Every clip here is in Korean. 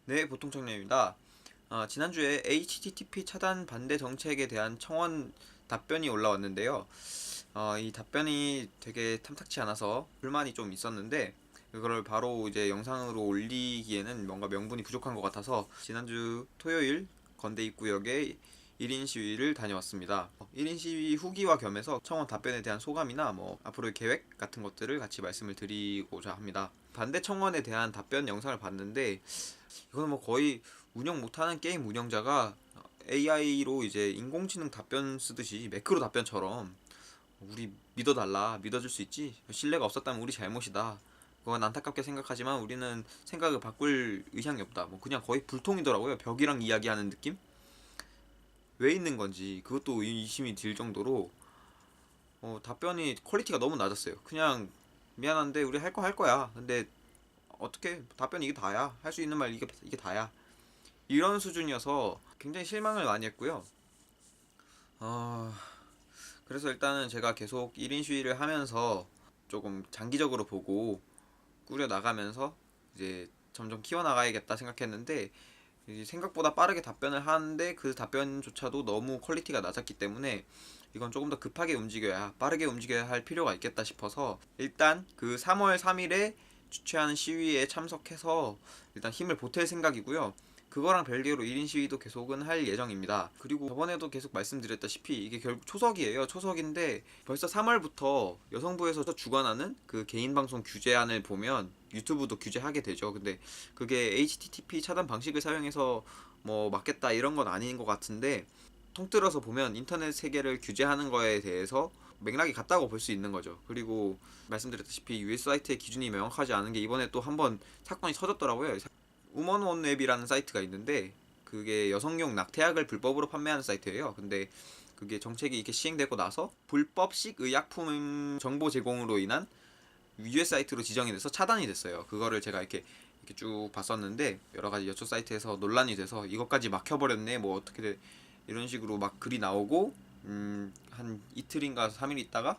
네, 보통청년입니다. 지난주에 HTTP 차단 반대 정책에 대한 청원 답변이 올라왔는데요. 이 답변이 되게 탐탁치 않아서 불만이 좀 있었는데, 그걸 바로 이제 영상으로 올리기에는 뭔가 명분이 부족한 것 같아서 지난주 토요일 건대 입구역에 1인 시위를 다녀왔습니다. 1인 시위 후기와 겸해서 청원 답변에 대한 소감이나 뭐 앞으로의 계획 같은 것들을 같이 말씀을 드리고자 합니다. 반대 청원에 대한 답변 영상을 봤는데, 이거는 뭐 거의 운영 못하는 게임 운영자가 AI로 이제 인공지능 답변 쓰듯이 매크로 답변처럼 우리 믿어달라, 믿어줄 수 있지, 신뢰가 없었다면 우리 잘못이다, 그건 안타깝게 생각하지만 우리는 생각을 바꿀 의향이 없다, 뭐 그냥 거의 불통이더라고요. 벽이랑 이야기하는 느낌? 왜 있는 건지 그것도 의심이 들 정도로 답변이 퀄리티가 너무 낮았어요. 그냥 미안한데 우리 할 거 할 거야, 근데 어떻게 답변이 이게 다야, 할 수 있는 말 이게 다야, 이런 수준이어서 굉장히 실망을 많이 했고요. 어, 그래서 일단은 제가 계속 1인 시위를 하면서 조금 장기적으로 보고 꾸려 나가면서 이제 점점 키워나가야겠다 생각했는데, 생각보다 빠르게 답변을 하는데 그 답변조차도 너무 퀄리티가 낮았기 때문에 이건 조금 더 급하게 움직여야, 빠르게 움직여야 할 필요가 있겠다 싶어서 일단 그 3월 3일에 주최하는 시위에 참석해서 일단 힘을 보탤 생각이고요. 그거랑 별개로 1인 시위도 계속은 할 예정입니다. 그리고 저번에도 계속 말씀드렸다시피 이게 결국 초석이에요. 초석인데 벌써 3월부터 여성부에서 주관하는 그 개인 방송 규제안을 보면 유튜브도 규제하게 되죠. 근데 그게 HTTP 차단 방식을 사용해서 뭐 막겠다 이런 건 아닌 것 같은데, 통틀어서 보면 인터넷 세계를 규제하는 거에 대해서 맥락이 같다고 볼 수 있는 거죠. 그리고 말씀드렸다시피 US 사이트의 기준이 명확하지 않은 게 이번에 또 한번 사건이 터졌더라고요. 우먼원 웹이라는 사이트가 있는데 그게 여성용 낙태약을 불법으로 판매하는 사이트예요. 근데 그게 정책이 이렇게 시행되고 나서 불법식 의약품 정보 제공으로 인한 유해 사이트로 지정이 돼서 차단이 됐어요. 그거를 제가 이렇게 쭉 봤었는데 여러 가지 여초 사이트에서 논란이 돼서 이것까지 막혀버렸네, 뭐 어떻게 돼, 이런 식으로 막 글이 나오고, 한 이틀인가 3일 있다가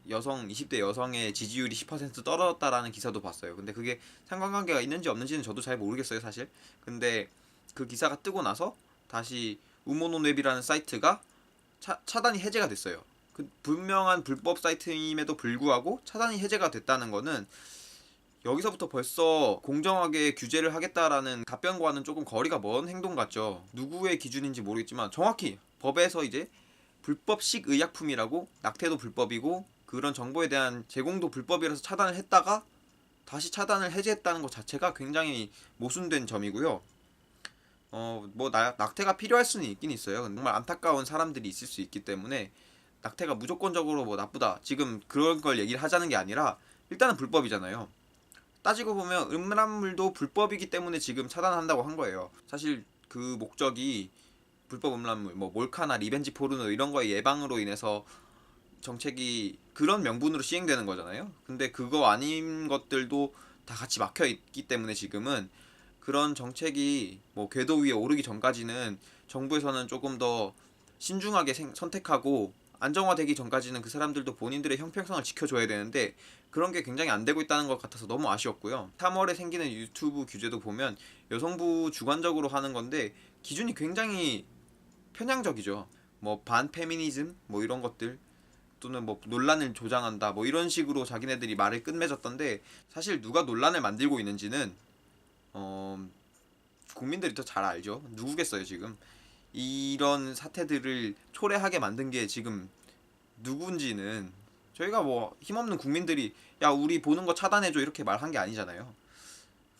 20대 여성의 지지율이 10% 떨어졌다라는 기사도 봤어요. 근데 그게 상관관계가 있는지 없는지는 저도 잘 모르겠어요, 사실. 근데 그 기사가 뜨고 나서 다시 우모노웹이라는 사이트가 차단이 해제가 됐어요. 그 분명한 불법 사이트임에도 불구하고 차단이 해제가 됐다는 거는 여기서부터 벌써 공정하게 규제를 하겠다라는 답변과는 조금 거리가 먼 행동 같죠. 누구의 기준인지 모르겠지만 정확히 법에서 이제 불법식 의약품이라고, 낙태도 불법이고 그런 정보에 대한 제공도 불법이라서 차단을 했다가 다시 차단을 해제했다는 것 자체가 굉장히 모순된 점이고요. 뭐 낙태가 필요할 수는 있긴 있어요. 정말 안타까운 사람들이 있을 수 있기 때문에 낙태가 무조건적으로 뭐 나쁘다, 지금 그런 걸 얘기를 하자는 게 아니라 일단은 불법이잖아요. 따지고 보면 음란물도 불법이기 때문에 지금 차단한다고 한 거예요. 사실 그 목적이 불법 음란물, 뭐 몰카나 리벤지 포르노 이런 거의 예방으로 인해서 정책이 그런 명분으로 시행되는 거잖아요. 근데 그거 아닌 것들도 다 같이 막혀 있기 때문에 지금은 그런 정책이 뭐 궤도 위에 오르기 전까지는 정부에서는 조금 더 신중하게 선택하고 안정화되기 전까지는 그 사람들도 본인들의 형평성을 지켜줘야 되는데 그런 게 굉장히 안 되고 있다는 것 같아서 너무 아쉬웠고요. 3월에 생기는 유튜브 규제도 보면 여성부 주관적으로 하는 건데 기준이 굉장히 편향적이죠. 뭐 반페미니즘 뭐 이런 것들, 또는 뭐 논란을 조장한다 뭐 이런 식으로 자기네들이 말을 끝맺었던데, 사실 누가 논란을 만들고 있는지는 어, 국민들이 더 잘 알죠. 누구겠어요 지금. 이런 사태들을 초래하게 만든 게 지금 누군지는 저희가 뭐 힘없는 국민들이 야 우리 보는 거 차단해줘 이렇게 말한 게 아니잖아요.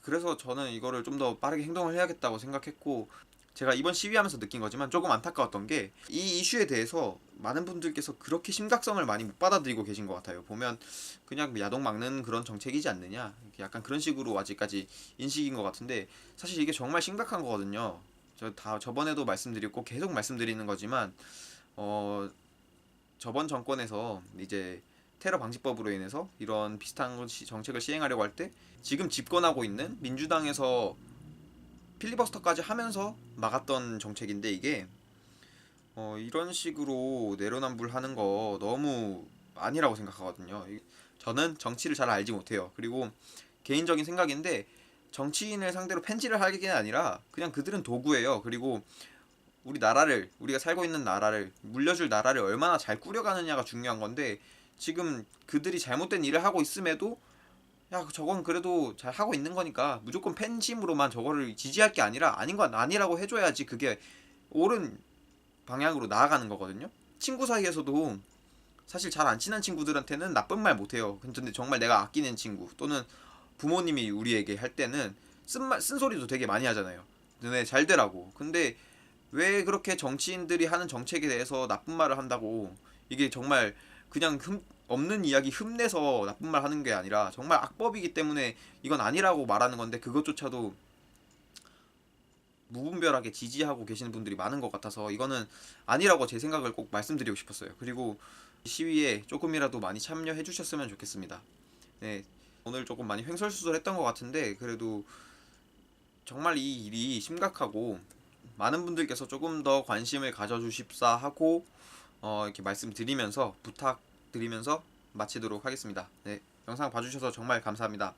그래서 저는 이거를 좀 더 빠르게 행동을 해야겠다고 생각했고, 제가 이번 시위하면서 느낀 거지만 조금 안타까웠던 게 이 이슈에 대해서 많은 분들께서 그렇게 심각성을 많이 못 받아들이고 계신 것 같아요. 보면 그냥 야동 막는 그런 정책이지 않느냐, 약간 그런 식으로 아직까지 인식인 것 같은데 사실 이게 정말 심각한 거거든요. 저번에도 말씀드렸고 계속 말씀드리는 거지만 어 저번 정권에서 이제 테러 방지법으로 인해서 이런 비슷한 정책을 시행하려고 할 때 지금 집권하고 있는 민주당에서 필리버스터까지 하면서 막았던 정책인데, 이게 이런 식으로 내로남불하는 거 너무 아니라고 생각하거든요. 저는 정치를 잘 알지 못해요. 그리고 개인적인 생각인데 정치인을 상대로 펜지를 하는 게 아니라 그냥 그들은 도구예요. 그리고 우리 나라를, 우리가 살고 있는 나라를, 물려줄 나라를 얼마나 잘 꾸려가느냐가 중요한 건데, 지금 그들이 잘못된 일을 하고 있음에도 야 저건 그래도 잘 하고 있는 거니까 무조건 팬심으로만 저거를 지지할 게 아니라 아닌 건 아니라고 해줘야지 그게 옳은 방향으로 나아가는 거거든요. 친구 사이에서도 사실 잘 안 친한 친구들한테는 나쁜 말 못해요. 근데 정말 내가 아끼는 친구 또는 부모님이 우리에게 할 때는 쓴소리도 되게 많이 하잖아요. 너네 잘 되라고. 근데 왜 그렇게 정치인들이 하는 정책에 대해서 나쁜 말을 한다고, 이게 정말 그냥 없는 이야기 흠내서 나쁜 말 하는 게 아니라 정말 악법이기 때문에 이건 아니라고 말하는 건데, 그것조차도 무분별하게 지지하고 계시는 분들이 많은 것 같아서 이거는 아니라고 제 생각을 꼭 말씀드리고 싶었어요. 그리고 시위에 조금이라도 많이 참여해 주셨으면 좋겠습니다. 네, 오늘 조금 많이 횡설수설했던 것 같은데 그래도 정말 이 일이 심각하고 많은 분들께서 조금 더 관심을 가져주십사 하고 이렇게 말씀드리면서 부탁드리면서 마치도록 하겠습니다. 네, 영상 봐주셔서 정말 감사합니다.